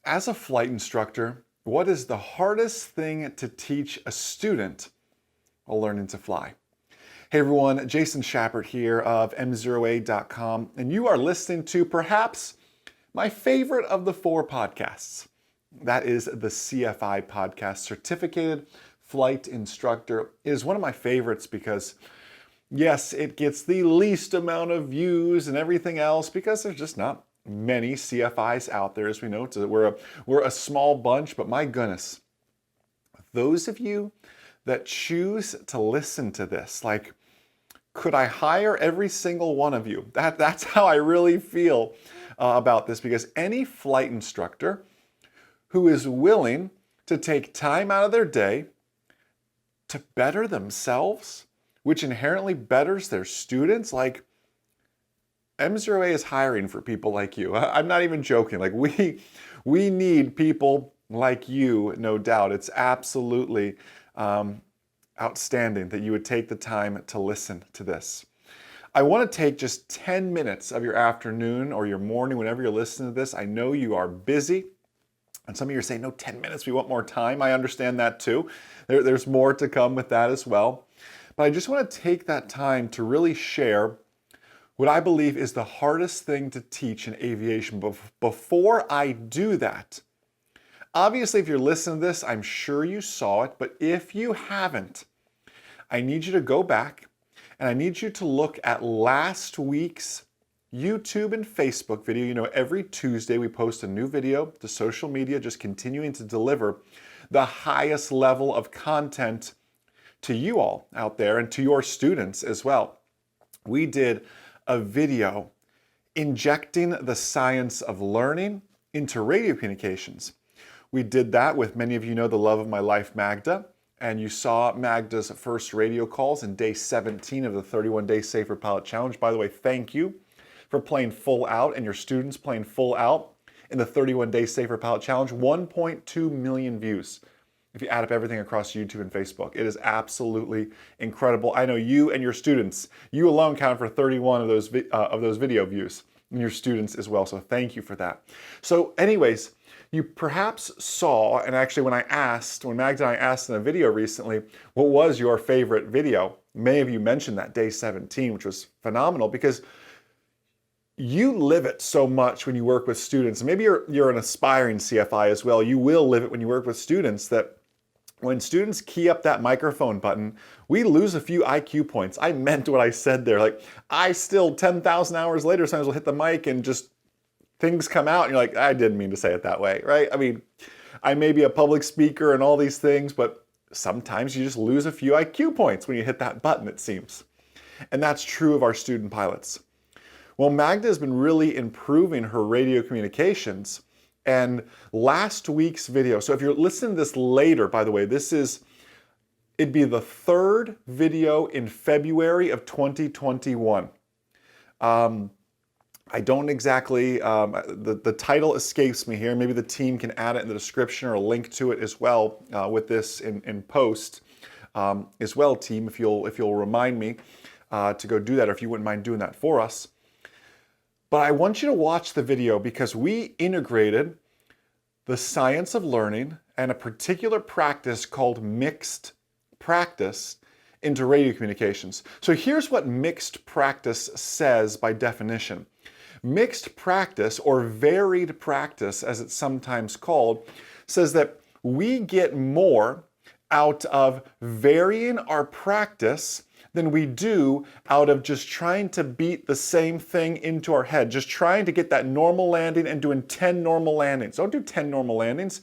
As a flight instructor, what is the hardest thing to teach a student while learning to fly? Hey everyone, Jason Schappert here of M0A.com, and you are listening to perhaps my favorite of the four podcasts. That is the CFI podcast, Certificated Flight Instructor. It is one of my favorites because, yes, it gets the least amount of views and everything else because there's just not many CFIs out there, as we know. We're a small bunch, but my goodness, those of you that choose to listen to this, like, could I hire every single one of you? That's how I really feel about this, because any flight instructor who is willing to take time out of their day to better themselves, which inherently betters their students, like, M0A is hiring for people like you. I'm not even joking. Like, we need people like you, no doubt. It's absolutely outstanding that you would take the time to listen to this. I want to take just 10 minutes of your afternoon or your morning, whenever you're listening to this. I know you are busy, and some of you are saying, no, 10 minutes, we want more time. I understand that too. There's more to come with that as well. But I just want to take that time to really share what I believe is the hardest thing to teach in aviation. But before I do that, obviously, if you're listening to this, I'm sure you saw it, but if you haven't, I need you to go back and I need you to look at last week's YouTube and Facebook video. You know, every Tuesday we post a new video to social media, just continuing to deliver the highest level of content to you all out there and to your students as well. We did a video injecting the science of learning into radio communications. We did that with, many of you know, the love of my life, Magda, and you saw Magda's first radio calls in day 17 of the 31-Day Safer Pilot Challenge. By the way, thank you for playing full out and your students playing full out in the 31-Day Safer Pilot Challenge. 1.2 million views if you add up everything across YouTube and Facebook. It is absolutely incredible. I know you and your students, you alone count for 31 of those video views, and your students as well. So thank you for that. So anyways, you perhaps saw, and actually when Magda and I asked in a video recently, what was your favorite video? Many of you mentioned that day 17, which was phenomenal because you live it so much when you work with students. Maybe you're an aspiring CFI as well. You will live it when you work with students, that when students key up that microphone button, we lose a few IQ points. I meant what I said there. Like, I still 10,000 hours later sometimes will hit the mic and just things come out and you're like, I didn't mean to say it that way, right? I mean, I may be a public speaker and all these things, but sometimes you just lose a few IQ points when you hit that button, it seems. And that's true of our student pilots. Well, Magda has been really improving her radio communications. And last week's video, so if you're listening to this later, by the way, it'd be the third video in February of 2021. I don't exactly, the title escapes me here. Maybe the team can add it in the description or a link to it as well with this in post as well, team, if you'll remind me to go do that, or if you wouldn't mind doing that for us. But I want you to watch the video because we integrated the science of learning and a particular practice called mixed practice into radio communications. So here's what mixed practice says by definition. Mixed practice, or varied practice as it's sometimes called, says that we get more out of varying our practice than we do out of just trying to beat the same thing into our head, just trying to get that normal landing and doing 10 normal landings. Don't do 10 normal landings.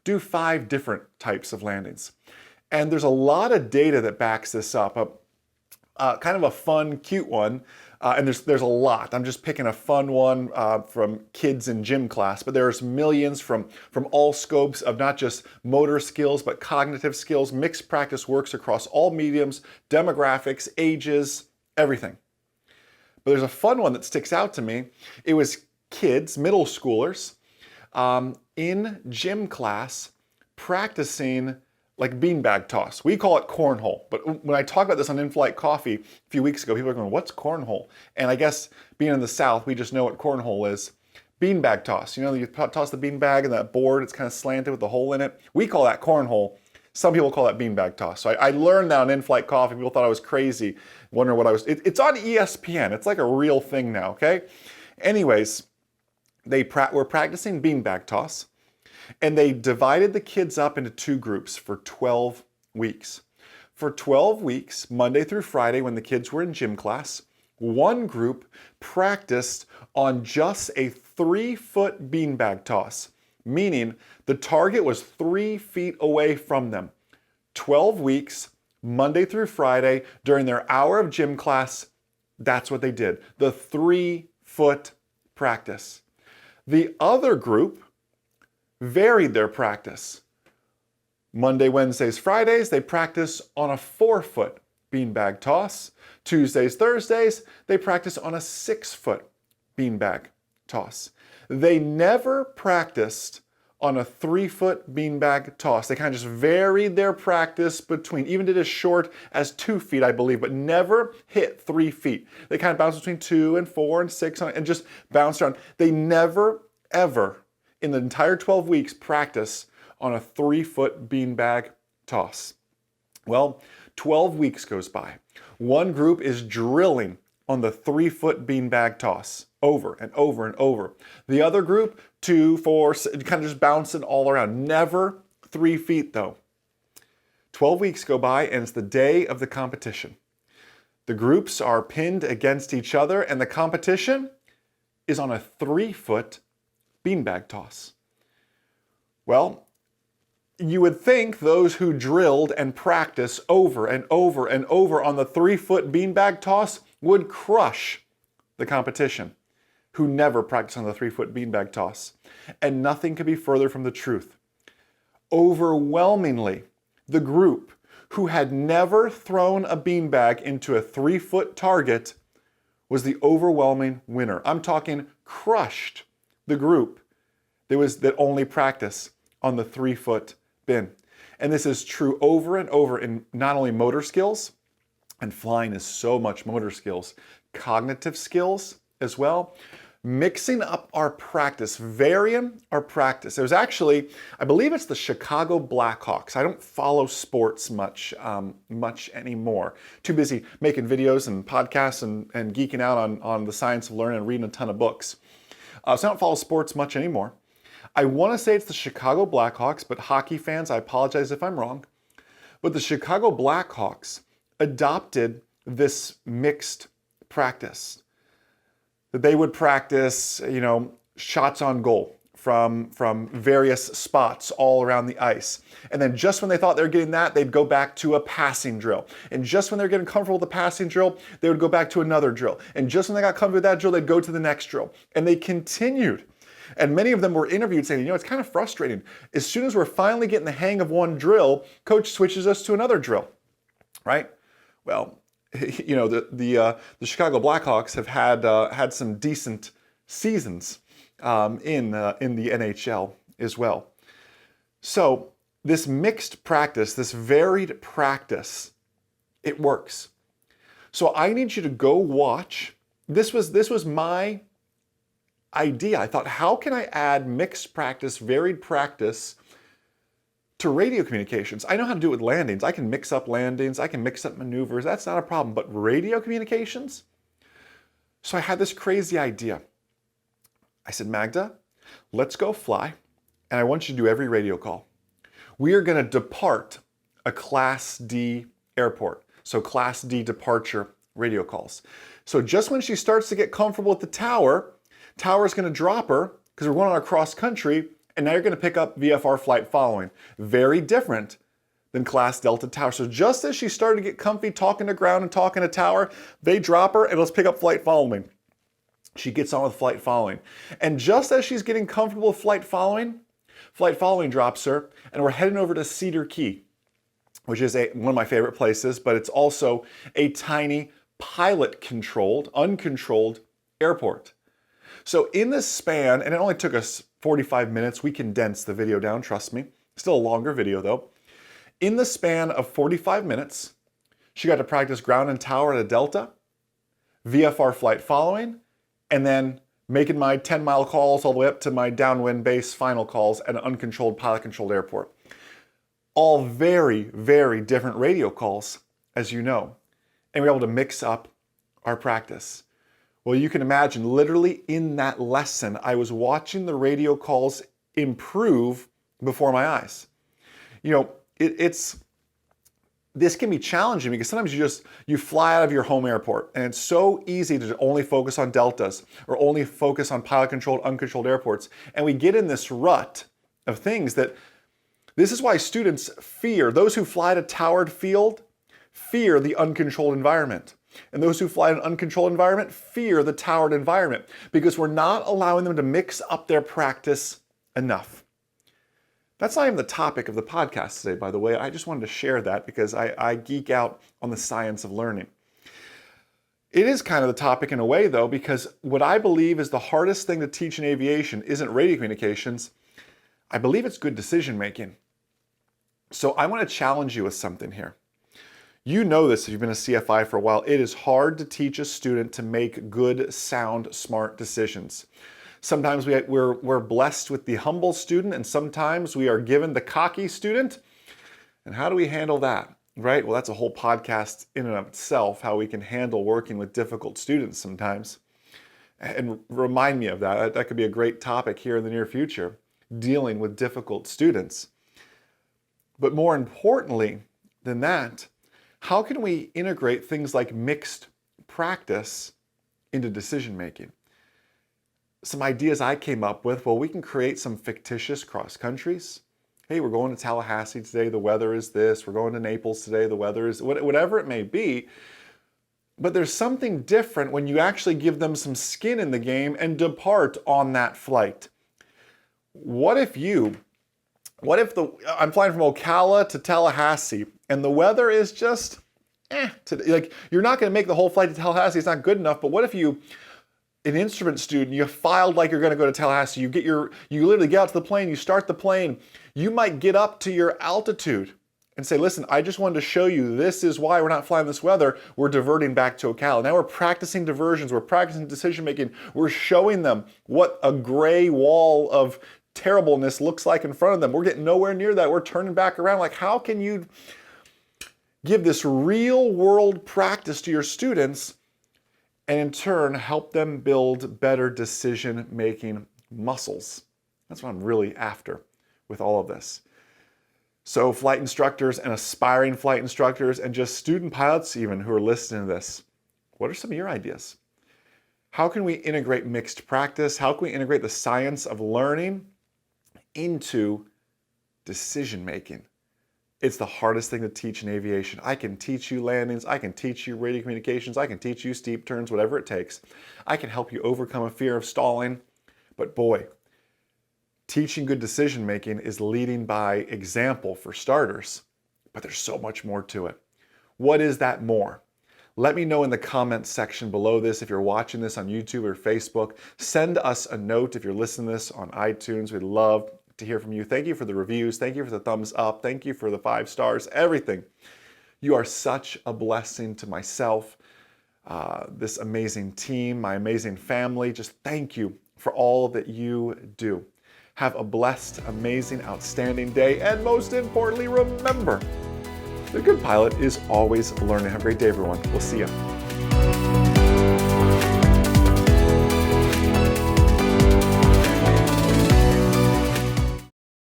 Do 5 different types of landings. And there's a lot of data that backs this up. Kind of a fun, cute one, and there's a lot. I'm just picking a fun one from kids in gym class, but there's millions from all scopes of not just motor skills, but cognitive skills. Mixed practice works across all mediums, demographics, ages, everything. But there's a fun one that sticks out to me. It was kids, middle schoolers, in gym class practicing like beanbag toss. We call it cornhole. But when I talk about this on In-Flight Coffee a few weeks ago, people are going, what's cornhole? And I guess being in the South, we just know what cornhole is. Beanbag toss. You know, you toss the beanbag and that board, it's kind of slanted with a hole in it. We call that cornhole. Some people call that beanbag toss. So I learned that on In-Flight Coffee. People thought I was crazy, wondering what I was. It's on ESPN. It's like a real thing now, okay? Anyways, were practicing beanbag toss, and they divided the kids up into 2 groups for 12 weeks. For 12 weeks, Monday through Friday, when the kids were in gym class, one group practiced on just a 3-foot beanbag toss, meaning the target was 3 feet away from them. 12 weeks, Monday through Friday, during their hour of gym class, that's what they did. The 3-foot practice. The other group varied their practice. Monday, Wednesdays, Fridays, they practice on a 4-foot beanbag toss. Tuesdays, Thursdays, they practice on a 6-foot beanbag toss. They never practiced on a 3-foot beanbag toss. They kind of just varied their practice between, even did as short as 2 feet, I believe, but never hit 3 feet. They kind of bounced between 2 and 4 and 6 and just bounced around. They never, ever, in the entire 12 weeks, practice on a 3-foot beanbag toss. Well, 12 weeks goes by. One group is drilling on the 3-foot beanbag toss over and over and over. The other group, 2, 4, kind of just bouncing all around. Never 3 feet though. 12 weeks go by and it's the day of the competition. The groups are pinned against each other and the competition is on a 3-foot beanbag toss. Well, you would think those who drilled and practiced over and over and over on the 3-foot beanbag toss would crush the competition, who never practiced on the 3-foot beanbag toss. And nothing could be further from the truth. Overwhelmingly, the group who had never thrown a beanbag into a 3-foot target was the overwhelming winner. I'm talking crushed the group that only practice on the 3-foot bin. And this is true over and over in not only motor skills, and flying is so much motor skills, cognitive skills as well. Mixing up our practice, varying our practice. There's actually, I believe it's the Chicago Blackhawks. I don't follow sports much anymore. Too busy making videos and podcasts and geeking out on the science of learning and reading a ton of books. So I don't follow sports much anymore. I want to say it's the Chicago Blackhawks, but hockey fans, I apologize if I'm wrong. But the Chicago Blackhawks adopted this mixed practice. That they would practice, shots on goal from various spots all around the ice. And then just when they thought they were getting that, they'd go back to a passing drill. And just when they're getting comfortable with the passing drill, they would go back to another drill. And just when they got comfortable with that drill, they'd go to the next drill. And they continued. And many of them were interviewed saying, it's kind of frustrating. As soon as we're finally getting the hang of one drill, coach switches us to another drill, right? Well, the Chicago Blackhawks have had some decent seasons in the NHL as well. So this mixed practice, this varied practice, it works. So I need you to go watch. This was my idea. I thought, how can I add mixed practice, varied practice to radio communications? I know how to do it with landings. I can mix up landings. I can mix up maneuvers. That's not a problem. But radio communications? So I had this crazy idea. I said, Magda, let's go fly. And I want you to do every radio call. We are going to depart a Class D airport. So Class D departure radio calls. So just when she starts to get comfortable with the tower's going to drop her because we're going on a cross country, and now you're going to pick up VFR flight following. Very different than Class Delta Tower. So just as she started to get comfy talking to ground and talking to tower, they drop her and let's pick up flight following. She gets on with flight following. And just as she's getting comfortable with flight following drops her, and we're heading over to Cedar Key, which is one of my favorite places, but it's also a tiny pilot-controlled, uncontrolled airport. So in this span, and it only took us 45 minutes, we condensed the video down, trust me. Still a longer video though. In the span of 45 minutes, she got to practice ground and tower at a Delta, VFR flight following, and then making my 10-mile calls all the way up to my downwind base final calls at an uncontrolled, pilot-controlled airport. All very, very different radio calls, as you know. And we're able to mix up our practice. Well, you can imagine, literally in that lesson, I was watching the radio calls improve before my eyes. You know, this can be challenging because sometimes you fly out of your home airport and it's so easy to only focus on deltas or only focus on pilot-controlled, uncontrolled airports. And we get in this rut of things that, this is why students fear, those who fly to towered field fear the uncontrolled environment. And those who fly in an uncontrolled environment fear the towered environment because we're not allowing them to mix up their practice enough. That's not even the topic of the podcast today, by the way. I just wanted to share that because I geek out on the science of learning. It is kind of the topic in a way, though, because what I believe is the hardest thing to teach in aviation isn't radio communications. I believe it's good decision making. So I want to challenge you with something here. You know this if you've been a CFI for a while. It is hard to teach a student to make good, sound, smart decisions. Sometimes we're blessed with the humble student, and sometimes we are given the cocky student. And how do we handle that, right? Well, that's a whole podcast in and of itself, how we can handle working with difficult students sometimes. And remind me of that. That could be a great topic here in the near future, dealing with difficult students. But more importantly than that, how can we integrate things like mixed practice into decision making? Some ideas I came up with, well, we can create some fictitious cross countries. Hey, we're going to Tallahassee today, the weather is this. We're going to Naples today, the weather is whatever it may be. But there's something different when you actually give them some skin in the game and depart on that flight. What if I'm flying from Ocala to Tallahassee and the weather is just like, you're not going to make the whole flight to Tallahassee, it's not good enough, but what if an instrument student, you filed like you're going to go to Tallahassee, you literally get out to the plane, you start the plane, you might get up to your altitude and say, listen, I just wanted to show you this is why we're not flying this weather, we're diverting back to Ocala. Now we're practicing diversions, we're practicing decision making, we're showing them what a gray wall of terribleness looks like in front of them. We're getting nowhere near that, we're turning back around. Like, how can you give this real world practice to your students and in turn help them build better decision-making muscles? That's what I'm really after with all of this. So flight instructors and aspiring flight instructors and just student pilots even who are listening to this, what are some of your ideas? How can we integrate mixed practice? How can we integrate the science of learning into decision-making? It's the hardest thing to teach in aviation. I can teach you landings, I can teach you radio communications, I can teach you steep turns, whatever it takes. I can help you overcome a fear of stalling. But boy, teaching good decision making is leading by example for starters, but there's so much more to it. What is that more? Let me know in the comments section below this if you're watching this on YouTube or Facebook. Send us a note if you're listening to this on iTunes. We'd love to hear from you. Thank you for the reviews. Thank you for the thumbs up. Thank you for the 5 stars, everything. You are such a blessing to myself, this amazing team, my amazing family. Just thank you for all that you do. Have a blessed, amazing, outstanding day. And most importantly, remember, the good pilot is always learning. Have a great day, everyone. We'll see you.